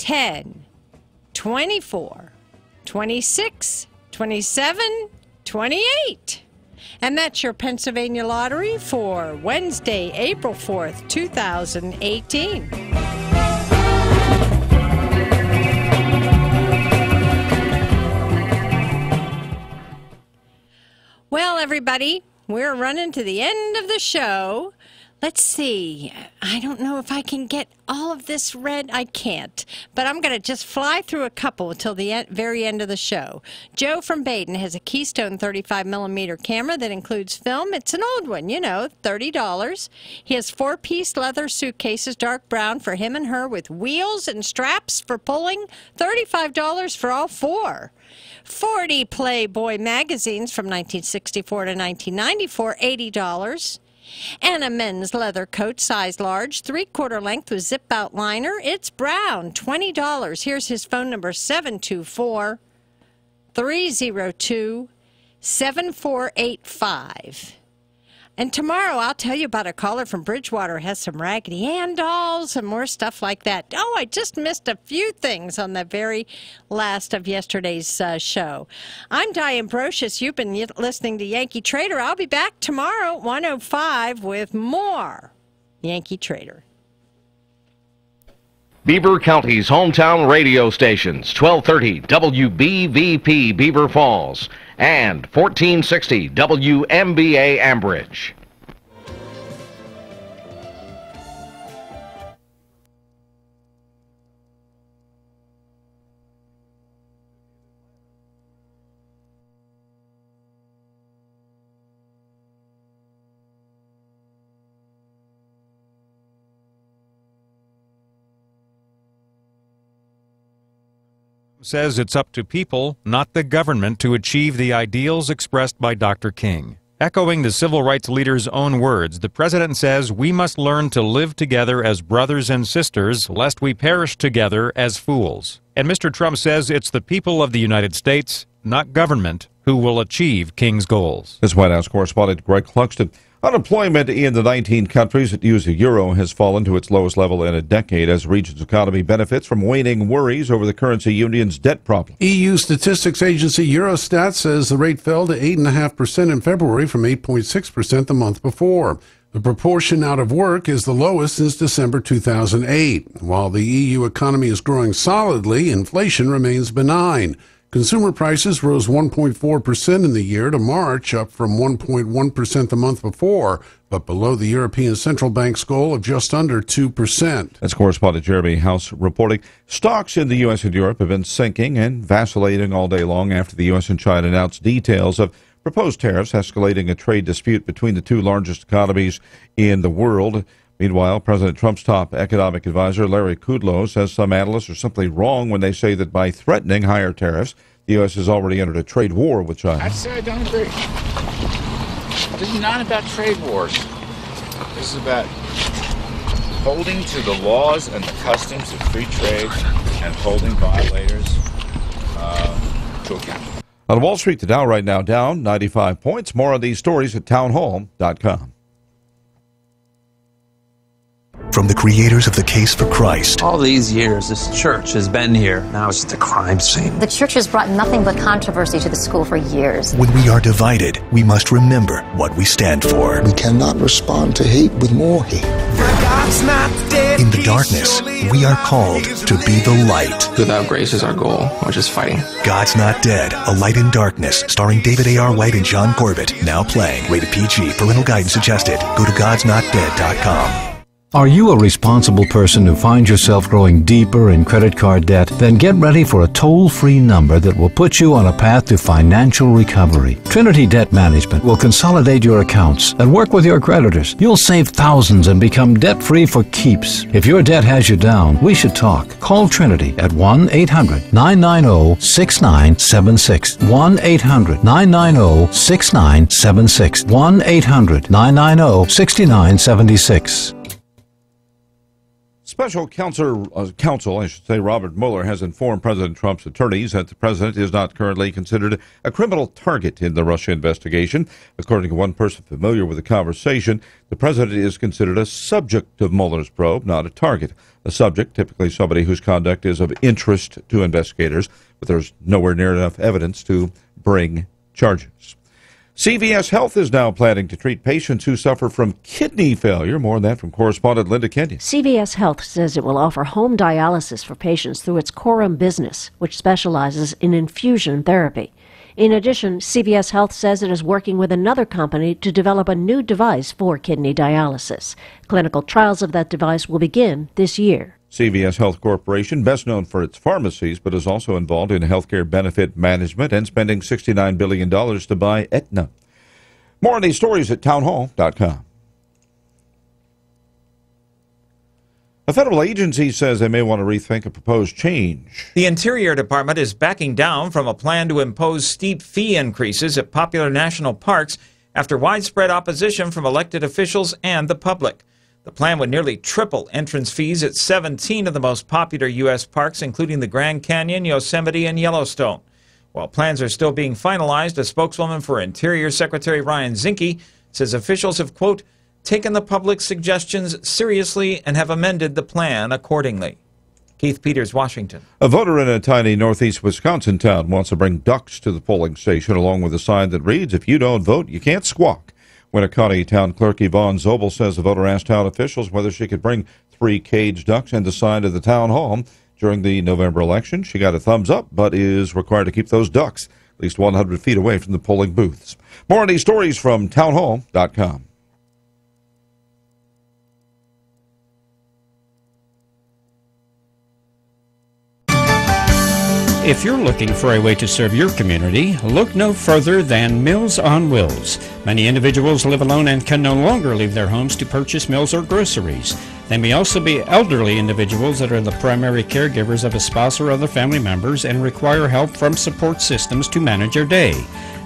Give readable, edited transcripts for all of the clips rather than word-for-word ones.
10, 24, 26, 27, 28. And that's your Pennsylvania Lottery for Wednesday, April 4th, 2018. Well, everybody, we're running to the end of the show. Let's see. I don't know if I can get all of this read. I can't. But I'm going to just fly through a couple until the very end of the show. Joe from Baden has a Keystone 35mm camera that includes film. It's an old one, you know, $30. He has 4-piece leather suitcases, dark brown, for him and her with wheels and straps for pulling. $35 for all 4. 40 Playboy magazines from 1964 to 1994, $80. And a men's leather coat, size large, 3/4 length with zip-out liner. It's brown, $20. Here's his phone number, 724-302-7485. And tomorrow I'll tell you about a caller from Bridgewater who has some Raggedy Ann dolls and more stuff like that. Oh, I just missed a few things on the very last of yesterday's show. I'm Diane Brocious. You've been listening to Yankee Trader. I'll be back tomorrow at 1:05 with more Yankee Trader. Beaver County's hometown radio stations, 1230 WBVP Beaver Falls and 1460 WMBA Ambridge. Says it's up to people, not the government, to achieve the ideals expressed by Dr. King. Echoing the civil rights leader's own words, the president says we must learn to live together as brothers and sisters, lest we perish together as fools. And Mr. Trump says it's the people of the United States, not government, who will achieve King's goals. This White House correspondent Greg Cluxton. Unemployment in the 19 countries that use the euro has fallen to its lowest level in a decade as the region's economy benefits from waning worries over the currency union's debt problem. EU statistics agency Eurostat says the rate fell to 8.5% in February from 8.6% the month before. The proportion out of work is the lowest since December 2008. While the EU economy is growing solidly, inflation remains benign. Consumer prices rose 1.4% in the year to March, up from 1.1% the month before, but below the European Central Bank's goal of just under 2%. That's correspondent Jeremy House reporting. Stocks in the U.S. and Europe have been sinking and vacillating all day long after the U.S. and China announced details of proposed tariffs, escalating a trade dispute between the two largest economies in the world. Meanwhile, President Trump's top economic advisor, Larry Kudlow, says some analysts are simply wrong when they say that by threatening higher tariffs, the U.S. has already entered a trade war with China. I'd say I don't agree. This is not about trade wars. This is about holding to the laws and the customs of free trade and holding violators to account. On Wall Street, the Dow right now down 95 points. More on these stories at townhall.com. From the creators of the Case for Christ. All these years, this church has been here. Now it's just a crime scene. The church has brought nothing but controversy to the school for years. When we are divided, we must remember what we stand for. We cannot respond to hate with more hate. In the darkness, we are called to be the light. Without grace is our goal. We're just fighting. God's Not Dead, A Light in Darkness, starring David A.R. White and John Corbett. Now playing. Rated PG. Parental guidance suggested. Go to godsnotdead.com. Are you a responsible person who finds yourself growing deeper in credit card debt? Then get ready for a toll-free number that will put you on a path to financial recovery. Trinity Debt Management will consolidate your accounts and work with your creditors. You'll save thousands and become debt-free for keeps. If your debt has you down, we should talk. Call Trinity at 1-800-990-6976. 1-800-990-6976. 1-800-990-6976. Special counsel, I should say, Robert Mueller has informed President Trump's attorneys that the president is not currently considered a criminal target in the Russia investigation. According to one person familiar with the conversation, the president is considered a subject of Mueller's probe, not a target. A subject, typically somebody whose conduct is of interest to investigators, but there's nowhere near enough evidence to bring charges. CVS Health is now planning to treat patients who suffer from kidney failure. More on that from correspondent Linda Kenyon. CVS Health says it will offer home dialysis for patients through its Coram business, which specializes in infusion therapy. In addition, CVS Health says it is working with another company to develop a new device for kidney dialysis. Clinical trials of that device will begin this year. CVS Health Corporation, best known for its pharmacies, but is also involved in healthcare benefit management and spending $69 billion to buy Aetna. More on these stories at townhall.com. A federal agency says they may want to rethink a proposed change. The Interior Department is backing down from a plan to impose steep fee increases at popular national parks after widespread opposition from elected officials and the public. The plan would nearly triple entrance fees at 17 of the most popular U.S. parks, including the Grand Canyon, Yosemite, and Yellowstone. While plans are still being finalized, a spokeswoman for Interior Secretary Ryan Zinke says officials have, quote, taken the public's suggestions seriously and have amended the plan accordingly. Keith Peters, Washington. A voter in a tiny northeast Wisconsin town wants to bring ducks to the polling station, along with a sign that reads, if you don't vote, you can't squawk. Winnicott Town Clerk Yvonne Zobel says the voter asked town officials whether she could bring 3 caged ducks and the sign to the town hall during the November election. She got a thumbs up, but is required to keep those ducks at least 100 feet away from the polling booths. More on these stories from townhall.com. If you're looking for a way to serve your community, look no further than Meals on Wheels. Many individuals live alone and can no longer leave their homes to purchase meals or groceries. They may also be elderly individuals that are the primary caregivers of a spouse or other family members and require help from support systems to manage their day.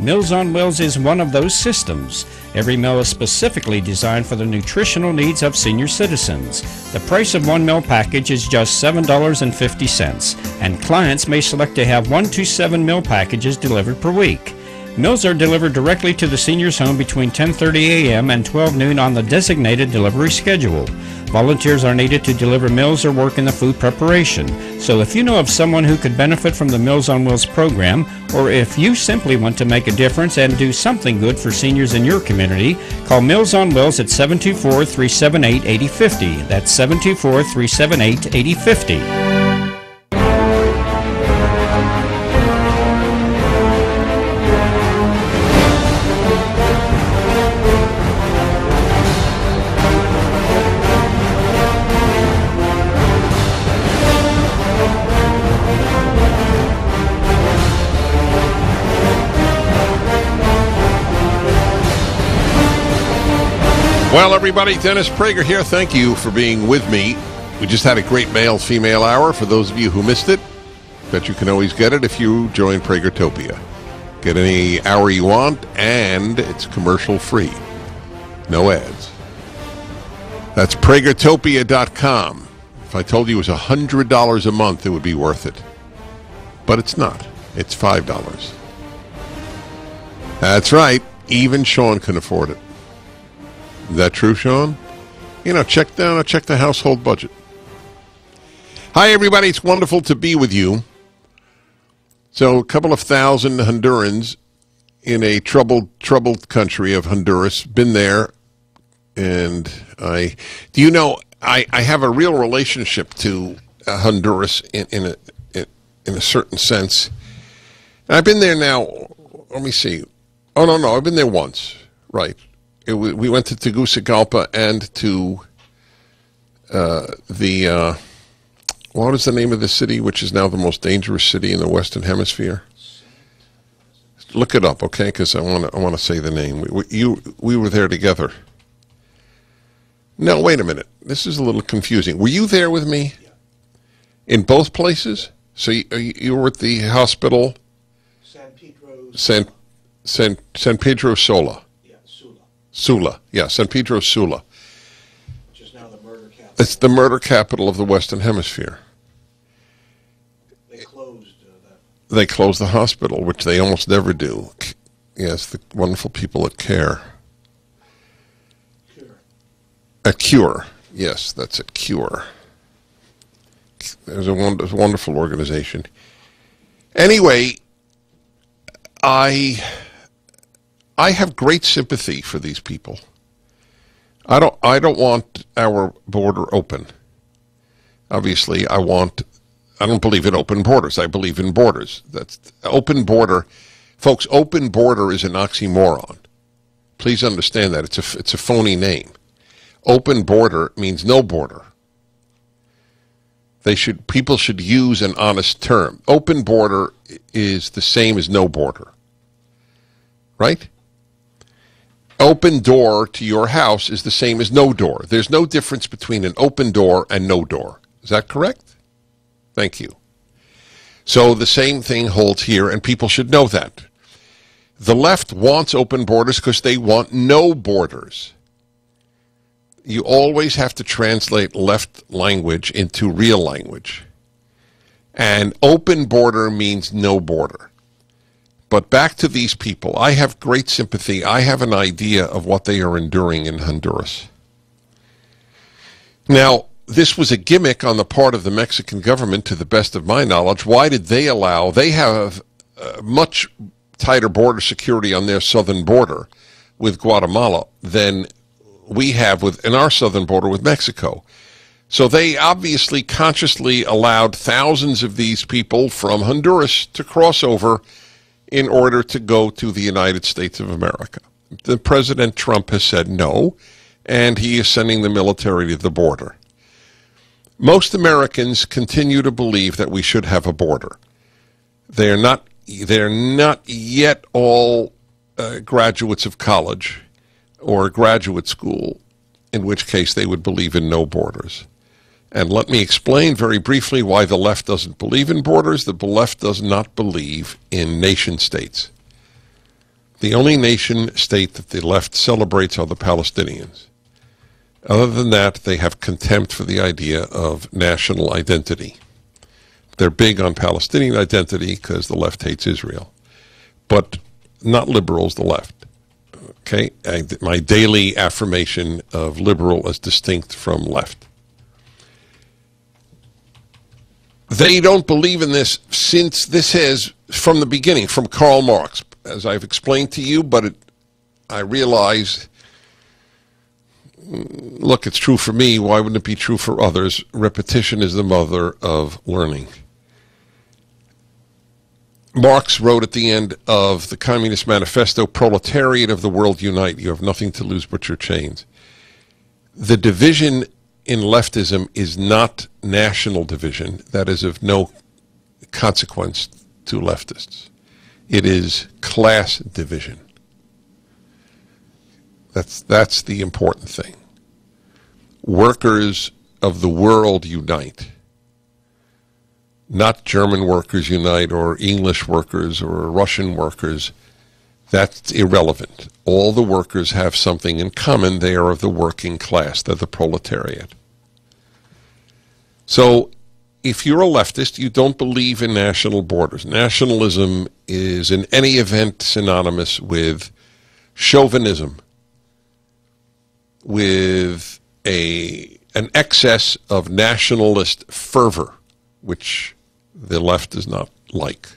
Meals on Wheels is one of those systems. Every meal is specifically designed for the nutritional needs of senior citizens. The price of one meal package is just $7.50, and clients may select to have 1 to 7 meal packages delivered per week. Meals are delivered directly to the senior's home between 10:30 a.m. and 12 noon on the designated delivery schedule. Volunteers are needed to deliver meals or work in the food preparation. So if you know of someone who could benefit from the Meals on Wheels program, or if you simply want to make a difference and do something good for seniors in your community, call Meals on Wheels at 724-378-8050. That's 724-378-8050. Well, everybody, Dennis Prager here. Thank you for being with me. We just had a great male-female hour. For those of you who missed it, bet you can always get it if you join Pragertopia. Get any hour you want, and it's commercial-free. No ads. That's Pragertopia.com. If I told you it was $100 a month, it would be worth it. But it's not. It's $5. That's right. Even Sean can afford it. Is that true, Sean? You know, check the household budget. Hi, everybody. It's wonderful to be with you. So, a couple of thousand Hondurans in a troubled country of Honduras. Been there, and I have a real relationship to Honduras in a certain sense. And I've been there now. Let me see. Oh no, I've been there once. Right. We went to Tegucigalpa and to what is the name of the city, which is now the most dangerous city in the Western Hemisphere? Look it up, okay? Because I want to say the name. We were there together. No, wait a minute. This is a little confusing. Were you there with me? Yeah. In both places? So you were at the hospital? San Pedro Sula. Sula, yeah, San Pedro Sula. Which is now the murder capital. It's the murder capital of the Western Hemisphere. They closed the hospital, which they almost never do. Yes, the wonderful people at CARE. At CURE. Yes, that's at CURE. There's a wonderful organization. Anyway, I have great sympathy for these people. I don't want our border open. Obviously, I don't believe in open borders. I believe in borders. That's open border. Folks, open border is an oxymoron. Please understand that. It's a phony name. Open border means no border. People should use an honest term. Open border is the same as no border. Right? Open door to your house is the same as no door. There's no difference between an open door and no door. Is that correct? Thank you. So the same thing holds here, and people should know that. The left wants open borders because they want no borders. You always have to translate left language into real language. And open border means no border. But back to these people. I have great sympathy. I have an idea of what they are enduring in Honduras. Now, this was a gimmick on the part of the Mexican government, to the best of my knowledge. Why did they allow? They have much tighter border security on their southern border with Guatemala than we have in our southern border with Mexico. So they obviously consciously allowed thousands of these people from Honduras to cross over in order to go to the United States of America. The President Trump has said no, and he is sending the military to the border. Most Americans continue to believe that we should have a border. They're not yet all graduates of college or graduate school, in which case they would believe in no borders. And let me explain very briefly why the left doesn't believe in borders. The left does not believe in nation states. The only nation state that the left celebrates are the Palestinians. Other than that, they have contempt for the idea of national identity. They're big on Palestinian identity because the left hates Israel. But not liberals, the left. Okay? My daily affirmation of liberal as distinct from left. They don't believe in this since this has, from the beginning, from Karl Marx, as I've explained to you, but I realize, look, it's true for me, why wouldn't it be true for others? Repetition is the mother of learning. Marx wrote at the end of the Communist Manifesto, "Proletariat of the world, unite. You have nothing to lose but your chains." The division in leftism is not national division. That is of no consequence to leftists. It is class division. That's the important thing. Workers of the world unite. Not German workers unite or English workers or Russian workers. That's irrelevant. All the workers have something in common. They are of the working class. They're the proletariat. So if you're a leftist, you don't believe in national borders. Nationalism is in any event synonymous with chauvinism, with an excess of nationalist fervor, which the left does not like.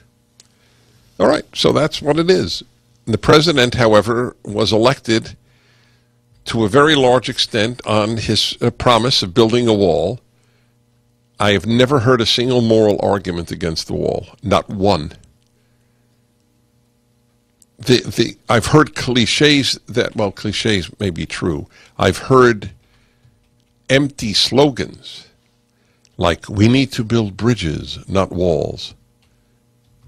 All right, so that's what it is. The president, however, was elected to a very large extent on his promise of building a wall. I have never heard a single moral argument against the wall, not one. I've heard cliches that, well, cliches may be true. I've heard empty slogans like, we need to build bridges, not walls.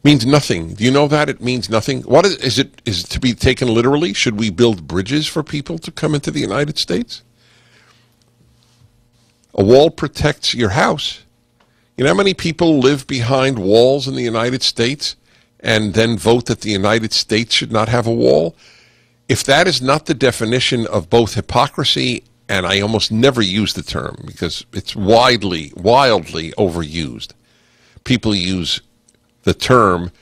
Means nothing. Do you know that? It means nothing. What is it to be taken literally? Should we build bridges for people to come into the United States? A wall protects your house. You know how many people live behind walls in the United States and then vote that the United States should not have a wall? If that is not the definition of both hypocrisy and I almost never use the term because it's wildly overused. People use the term